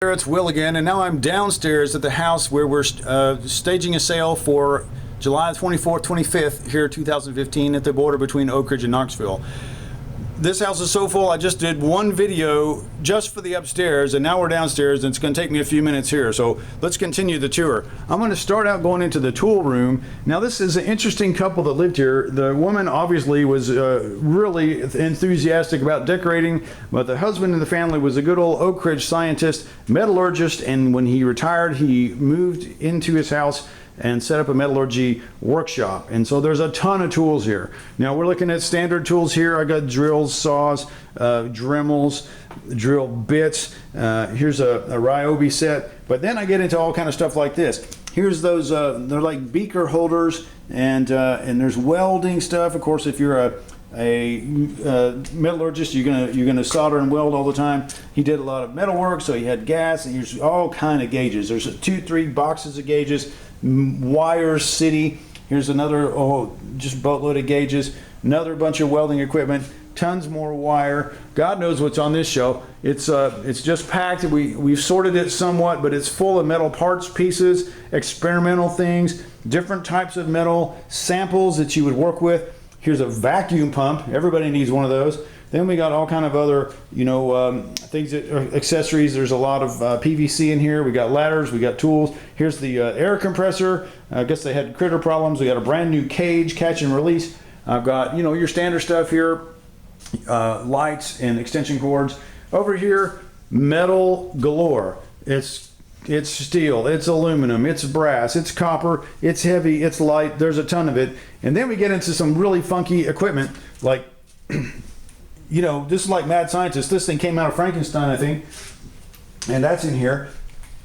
It's Will again, and now I'm downstairs at the house where we're staging a sale for July 24th, 25th, here 2015 at the border between Oak Ridge and Knoxville. This house is so full, I just did one video just for the upstairs, and now we're downstairs, and it's going to take me a few minutes here. So let's continue the tour. I'm going to start out going into the tool room. Now this is an interesting couple that lived here. The woman obviously was really enthusiastic about decorating, but the husband in the family was a good old Oak Ridge scientist, metallurgist, and when he retired, he moved into his house and set up a metallurgy workshop. And so there's a ton of tools here. Now we're looking at standard tools here. I got drills, saws, Dremels, drill bits. Here's a Ryobi set. But then I get into all kind of stuff like this. Here's those, they're like beaker holders, and there's welding stuff. Of course, if you're a metallurgist, you're gonna solder and weld all the time. He did a lot of metal work, so he had gas, and here's all kind of gauges. There's 2-3 boxes of gauges, wires, city. Here's another, just boatload of gauges, another bunch of welding equipment, tons more wire. God knows what's on this shelf. It's just packed. We've sorted it somewhat, but it's full of metal parts, pieces, experimental things, different types of metal samples that you would work with. Here's a vacuum pump. Everybody needs one of those. Then we got all kind of other, things that are accessories. There's a lot of PVC in here. We got ladders, we got tools. Here's the air compressor. I guess they had critter problems. We got a brand new cage, catch and release. I've got, your standard stuff here, lights and extension cords. Over here, metal galore. It's steel, it's aluminum, it's brass, it's copper, it's heavy, it's light. There's a ton of it. And then we get into some really funky equipment like this is like Mad Scientist. This thing came out of Frankenstein, I think, and that's in here.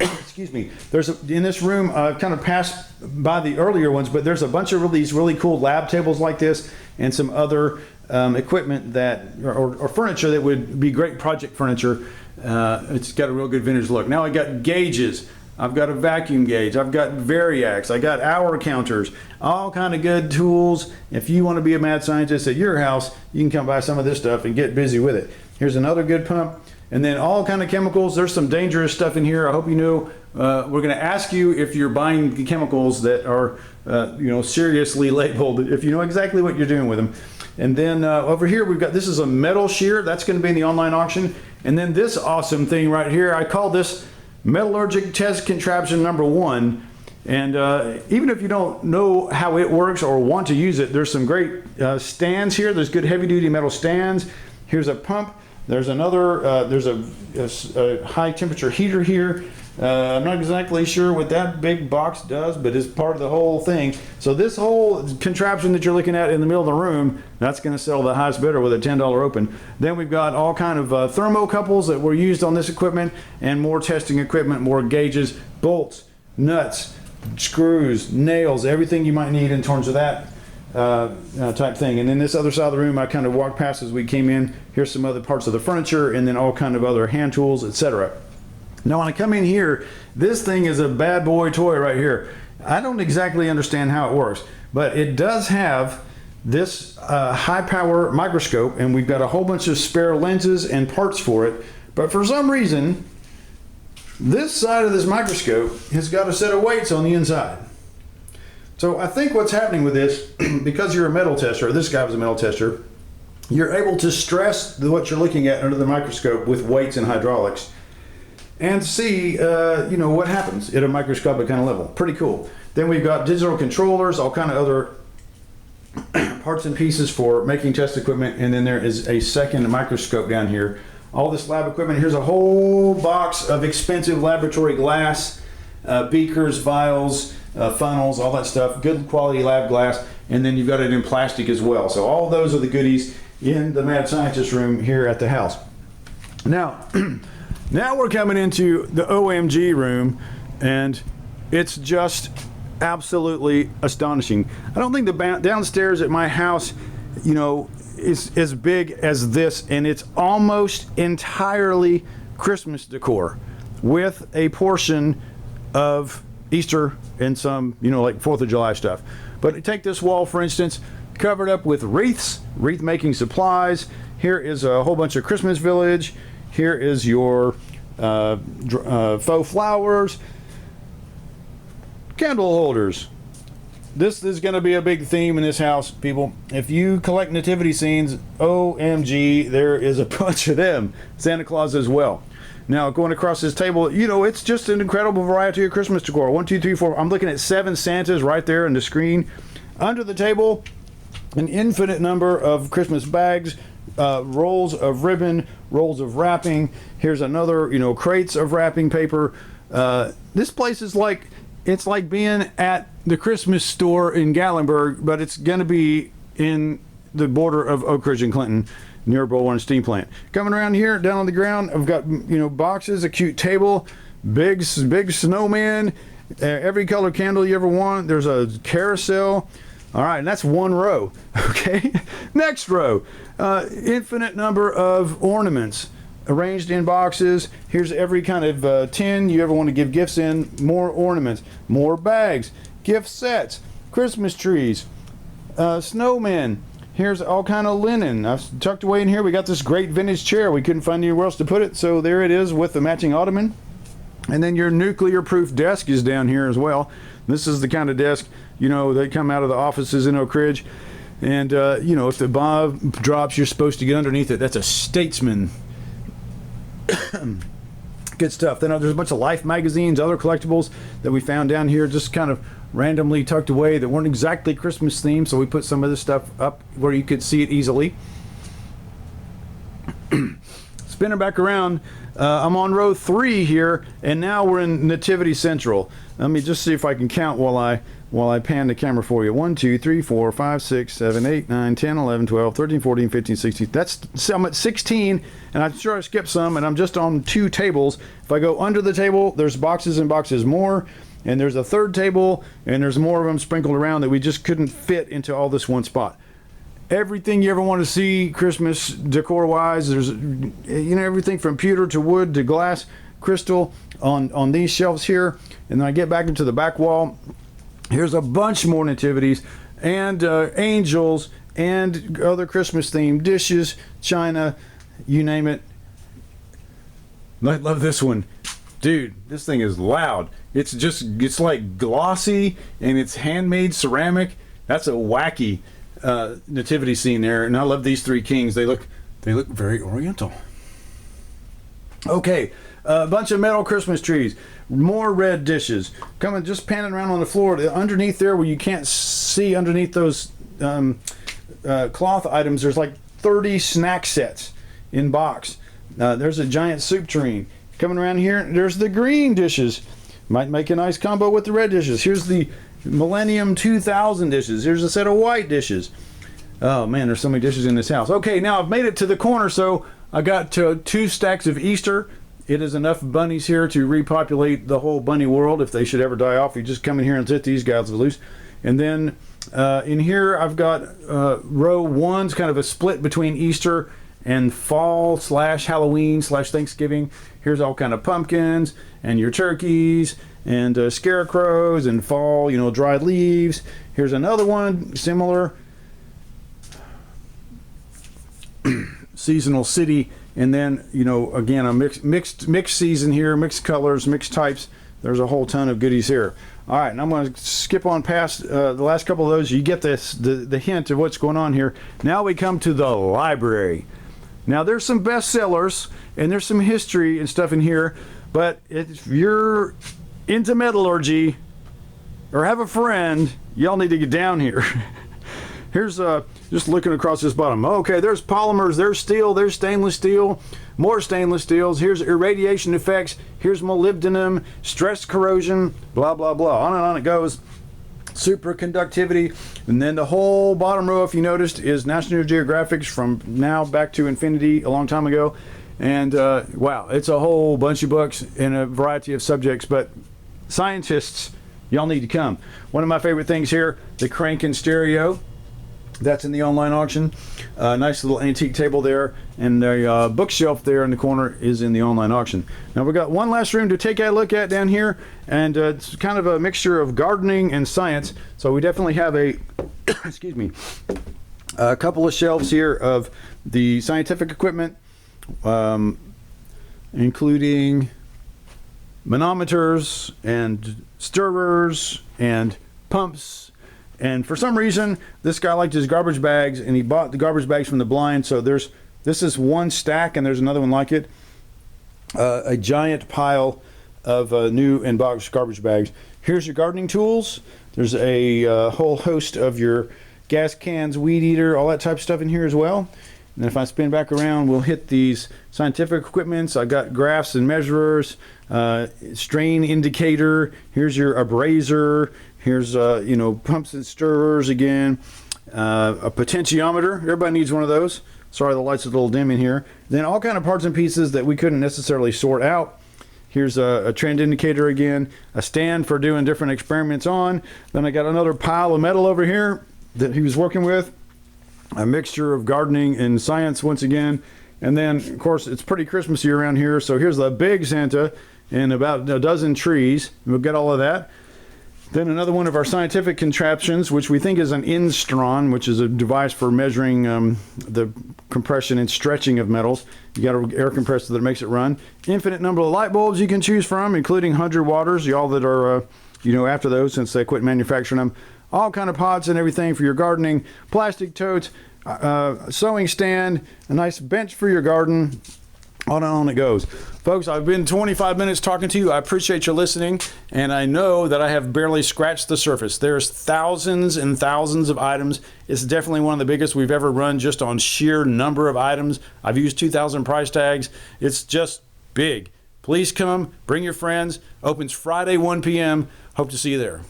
Excuse me. There's in this room, kind of passed by the earlier ones, but there's a bunch of these really cool lab tables like this, and some other equipment that or furniture that would be great project furniture. It's got a real good vintage look. Now I got gauges. I've got a vacuum gauge. I've got variacs. I got hour counters. All kind of good tools. If you want to be a mad scientist at your house, you can come buy some of this stuff and get busy with it. Here's another good pump. And then all kind of chemicals. There's some dangerous stuff in here. I hope you know. We're going to ask you if you're buying chemicals that are, seriously labeled, if you know exactly what you're doing with them. And then over here we've got, this is a metal shear. That's going to be in the online auction. And then this awesome thing right here, I call this metallurgic test contraption number 1. And even if you don't know how it works or want to use it, there's some great stands here. There's good heavy duty metal stands. Here's a pump. There's another, there's a high temperature heater here. I'm not exactly sure what that big box does, but it's part of the whole thing. So this whole contraption that you're looking at in the middle of the room, that's going to sell the highest bidder with a $10 open. Then we've got all kind of thermocouples that were used on this equipment, and more testing equipment, more gauges, bolts, nuts, screws, nails, everything you might need in terms of that type thing. And then this other side of the room, I kind of walked past as we came in. Here's some other parts of the furniture, and then all kind of other hand tools, etc. Now when I come in here, this thing is a bad boy toy right here. I don't exactly understand how it works, but it does have this high power microscope, and we've got a whole bunch of spare lenses and parts for it. But for some reason, this side of this microscope has got a set of weights on the inside. So I think what's happening with this, because you're a metal tester, this guy was a metal tester, you're able to stress what you're looking at under the microscope with weights and hydraulics, and see what happens at a microscopic kind of level. Pretty cool. Then we've got digital controllers, all kind of other parts and pieces for making test equipment, and then there is a second microscope down here. All this lab equipment. Here's a whole box of expensive laboratory glass, beakers, vials, funnels, all that stuff, good quality lab glass, and then you've got it in plastic as well. So all those are the goodies in the Mad Scientist room here at the house. Now, now we're coming into the OMG room, and it's just absolutely astonishing. I don't think the downstairs at my house, is as big as this, and it's almost entirely Christmas decor with a portion of Easter and some, like 4th of July stuff. But take this wall, for instance, covered up with wreaths, wreath making supplies. Here is a whole bunch of Christmas Village. Here is your faux flowers, candle holders. This is going to be a big theme in this house, people. If you collect nativity scenes, OMG, there is a bunch of them. Santa Claus as well. Now, going across this table, you know, it's just an incredible variety of Christmas decor. 1, 2, 3, 4. I'm looking at 7 Santas right there on the screen. Under the table, an infinite number of Christmas bags, rolls of ribbon, rolls of wrapping. Here's another, you know, crates of wrapping paper. This place is like, it's like being at the Christmas store in Gatlinburg, but it's going to be in the border of Oak Ridge and Clinton, near Bullhorn Steam Plant. Coming around here, down on the ground, I've got, you know, boxes, a cute table, big snowman, every color candle you ever want. There's a carousel. All right, and that's one row. Okay, next row, infinite number of ornaments arranged in boxes. Here's every kind of tin you ever want to give gifts in. More ornaments, more bags, gift sets, Christmas trees, snowmen. Here's all kind of linen. I've tucked away in here. We got this great vintage chair. We couldn't find anywhere else to put it, so there it is with the matching ottoman. And then your nuclear-proof desk is down here as well. This is the kind of desk, you know, they come out of the offices in Oak Ridge. And, you know, if the bomb drops, you're supposed to get underneath it. That's a Statesman. Good stuff. Then there's a bunch of Life magazines, other collectibles that we found down here, just kind of randomly tucked away that weren't exactly Christmas themed, so we put some of this stuff up where you could see it easily. Spinning back around, I'm on row 3 here, and now we're in Nativity Central. Let me just see if I can count while I pan the camera for you. 1, 2, 3, 4, 5, 6, 7, 8, 9, 10, 11, 12, 13, 14, 15, 16. I'm at 16, and I'm sure I skipped some, and I'm just on 2 tables. If I go under the table, there's boxes and boxes more, and there's a third table, and there's more of them sprinkled around that we just couldn't fit into all this one spot. Everything you ever want to see Christmas decor wise, there's, you know, everything from pewter to wood to glass, crystal on these shelves here. And then I get back into the back wall. Here's a bunch more nativities and angels and other Christmas themed dishes, china, you name it. I love this one. Dude, this thing is loud. It's like glossy and it's handmade ceramic. That's a wacky nativity scene there, and I love these 3 kings. They look very oriental. Okay, a bunch of metal Christmas trees, more red dishes, coming just panning around on the floor. Underneath there, where you can't see underneath those cloth items, there's like 30 snack sets in box. There's a giant soup tureen. Coming around here, there's the green dishes. Might make a nice combo with the red dishes. Here's the Millennium 2000 dishes. Here's a set of white dishes. Oh man, there's so many dishes in this house. Okay, now I've made it to the corner, so I got 2 stacks of Easter. It is enough bunnies here to repopulate the whole bunny world if they should ever die off. You just come in here and set these guys loose. And then in here I've got row 1's kind of a split between Easter and fall / Halloween / Thanksgiving. Here's all kind of pumpkins and your turkeys and scarecrows and fall, you know, dried leaves. Here's another one similar. Seasonal city, and then, you know, again, a mixed season here, mixed colors, mixed types. There's a whole ton of goodies here. All right, and I'm going to skip on past the last couple of those. You get this, the hint of what's going on here. Now we come to the library. Now there's some bestsellers and there's some history and stuff in here, but if you're into metallurgy or have a friend, y'all need to get down here. Here's just looking across this bottom. Okay, there's polymers, there's steel, there's stainless steel, more stainless steels. Here's irradiation effects. Here's molybdenum, stress corrosion, blah, blah, blah. On it goes. Superconductivity. And then the whole bottom row, if you noticed, is National Geographic from now back to infinity a long time ago. And wow, it's a whole bunch of books in a variety of subjects. But scientists, y'all need to come. One of my favorite things here, the Crankin stereo. That's in the online auction. Nice little antique table there, and the bookshelf there in the corner is in the online auction. Now we've got one last room to take a look at down here, and it's kind of a mixture of gardening and science. So we definitely have a, excuse me, a couple of shelves here of the scientific equipment, and including manometers and stirrers and pumps. And for some reason, this guy liked his garbage bags, and he bought the garbage bags from the blind. So this is one stack, and there's another one like it. A giant pile of new and box garbage bags. Here's your gardening tools. There's a whole host of your gas cans, weed eater, all that type of stuff in here as well. And then if I spin back around, we'll hit these scientific equipments. I got graphs and measurers, strain indicator. Here's your abraser. Here's pumps and stirrers again. A potentiometer. Everybody needs one of those. Sorry, the light's a little dim in here. Then all kind of parts and pieces that we couldn't necessarily sort out. Here's a trend indicator again, a stand for doing different experiments on. Then I got another pile of metal over here that he was working with. A mixture of gardening and science once again. And then, of course, it's pretty Christmassy around here. So here's the big Santa and about a dozen trees. We'll get all of that. Then another one of our scientific contraptions, which we think is an Instron, which is a device for measuring the compression and stretching of metals. You got an air compressor that makes it run. Infinite number of light bulbs you can choose from, including 100 watters. Y'all that are, after those, since they quit manufacturing them. All kind of pots and everything for your gardening. Plastic totes, sewing stand, a nice bench for your garden. On and on it goes. Folks, I've been 25 minutes talking to you. I appreciate you listening, and I know that I have barely scratched the surface. There's thousands and thousands of items. It's definitely one of the biggest we've ever run just on sheer number of items. I've used 2,000 price tags. It's just big. Please come, bring your friends. Opens Friday, 1 p.m. Hope to see you there.